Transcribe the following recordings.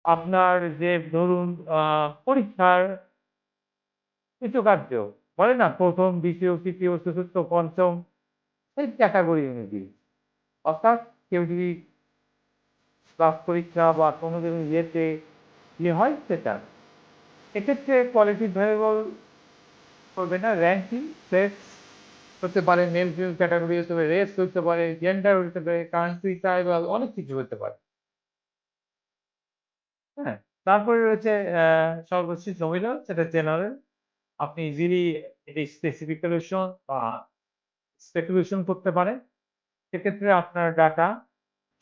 আপনার যে ধরুন পরীক্ষার কৃতকার্য বলে না ১ম, ২য়, ৩য়, ৪র্থ, ৫ম এই ক্যাটেগরি অনুযায়ী। অর্থাৎ কেউ যদি ক্লাস পরীক্ষা বা কোনো দিন ইয়েতে হয় সেটা। এক্ষেত্রে কোয়ালিটি ভেরিয়েবল করবে না, র‍্যাংকিং, সেক্স হতে পারে, মেল ফিমেল ক্যাটেগরি হতে পারে, রেস হতে পারে, জেন্ডার হতে পারে, কান্ট্রি, ট্রাইবাল অনেক কিছু হতে পারে। হ্যাঁ? তারপরে রয়েছে সর্বশেষ নমিনাল সেটা জেনারেল। আপনি ইজিলি এটি স্পেসিফিকেশন বা স্পেকুলেশন করতে পারেন। সেক্ষেত্রে আপনার ডাটা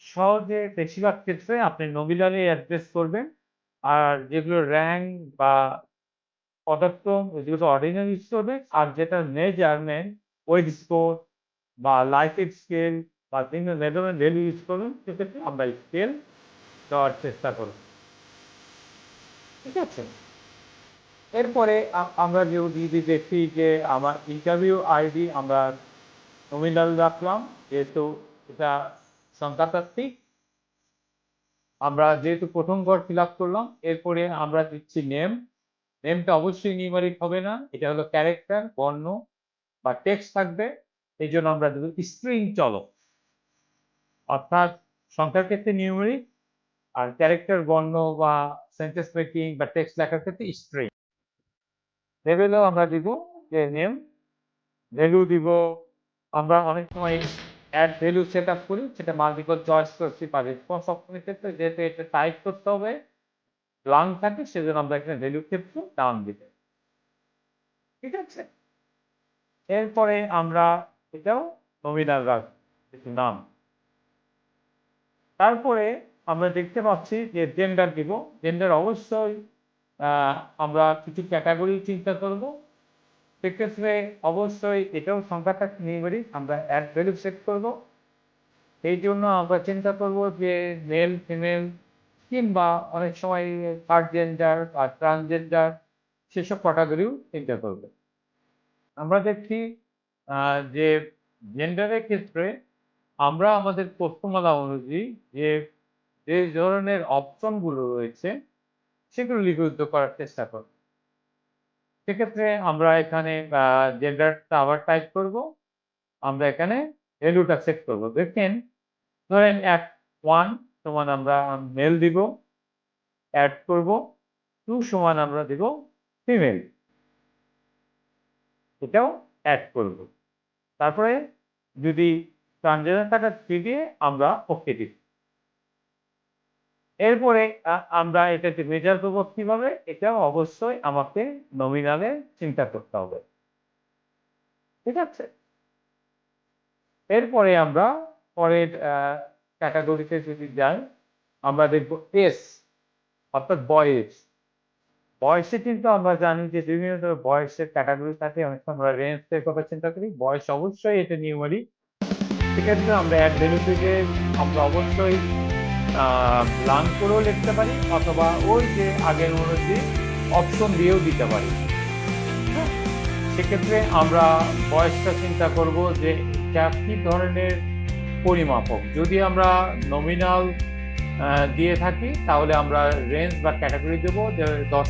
সহজে বেশিরভাগ ক্ষেত্রে আপনি নমিনালি অ্যাড্রেস করবেন। আর যেগুলো র‍্যাংক বা পদার্থ যেগুলো অর্ডিনাল ইউজ করবে আর যেটা মেজারমেন্ট ওয়েট স্কোর বা লাইফ স্কেল বা বিভিন্ন মেজারমেন্ট ভ্যালু ইউজ করুন সেক্ষেত্রে আমরা স্কেল দেওয়ার চেষ্টা করব। ঠিক আছে? এরপরে আমরা যদি দেখি যে আমার ইন্টারভিউ আইডি আমরা নমিনাল রাখলাম যেহেতু এটা সংখ্যাতাত্ত্বিক। আমরা যেহেতু ১ম ঘর ফিল আপ করলাম এরপরে আমরা দিচ্ছি নেম। নেমটা অবশ্যই নিউমেরিক হবে না। এটা হলো ক্যারেক্টার, বর্ণ বা টেক্সট থাকবে। এইজন্য আমরা দেব স্ট্রিং চলক। অর্থাৎ সংখ্যার ক্ষেত্রে নিউমেরিক আর ক্যারেক্টার, বর্ণ বা সেন্টেন্স মেকিং বা টেক্সট লেখার ক্ষেত্রে স্ট্রিং। লেভেলেও আমরা দিব যে নেম, ভ্যালু দিব আমরা অনেক সময় অ্যাড ভ্যালু সেট আপ করি সেটা মাল্টিপল চয়েস করতে পারি। রেসপন্স অপশনের ক্ষেত্রে যেহেতু এটা টাইপ করতে হবে ব্লাঙ্ক থাকে সেজন্য আমরা এখানে ভ্যালু ক্ষেত্রে নাম দিব। ঠিক আছে? এরপরে আমরা এটাও নমিনাল রাখব নাম। তারপরে আমরা দেখতে পাচ্ছি যে জেন্ডার দিব। জেন্ডার অবশ্যই আমরা কিছু ক্যাটাগরি চিন্তা করব। সেক্ষেত্রে অবশ্যই এটাও সংখ্যাটা নিউমেরিক আমরা অ্যাড ভ্যালু সেট করব। এই জন্য আমরা চিন্তা করব যে মেল, ফিমেল কিংবা অনেক সময় থার্ড জেন্ডার বা ট্রান্সজেন্ডার সেসব ক্যাটাগরিও চিন্তা করব। আমরা দেখছি যে জেন্ডারের ক্ষেত্রে আমরা আমাদের প্রশ্নমালা অনুযায়ী যে ধরনের অপশনগুলো রয়েছে সেগুলো লিপিবদ্ধ করার চেষ্টা করব। সেক্ষেত্রে আমরা এখানে জেন্ডারটা আবার টাইপ করব। আমরা এখানে ভ্যালুটা সেট করব। দেখেন ধরেন 1 সমান আমরা মেল দিব, অ্যাড করব। 2 সমান আমরা দিব ফিমেল। এটাও অ্যাড করব। তারপরে যদি ট্রান্সজেন্ডারটা দিয়ে আমরা ওকে দিব। এরপরে আমরা এটাকে মেজার করব কিভাবে? এটাও অবশ্যই আমাকে নমিনালে চিন্তা করতে হবে। ঠিক আছে? এরপরে আমরা পরের ক্যাটাগরিতে যদি যাই, আমরা দেখব এজ অর্থাৎ বয়স। বয়সে কিন্তু আমরা জানি যে বিভিন্ন ধরনের বয়সের ক্যাটাগরি থাকে। অনেক সময় আমরা রেঞ্জ এর কথা চিন্তা করি। বয়স অবশ্যই এটা নিউমেরিক। সেক্ষেত্রে আমরা অ্যাড ভ্যালু থেকে আমরা অবশ্যই ব্লাঙ্ক করেও লিখতে পারি অথবা ওই যে আগের অনুযায়ী অপশন দিয়েও দিতে পারি। হ্যাঁ? সেক্ষেত্রে আমরা বয়সটা চিন্তা করব যে এটা কি ধরনের পরিমাপক। যদি আমরা নমিনাল দিয়ে থাকি তাহলে আমরা রেঞ্জ বা ক্যাটাগরি দেব যে ১০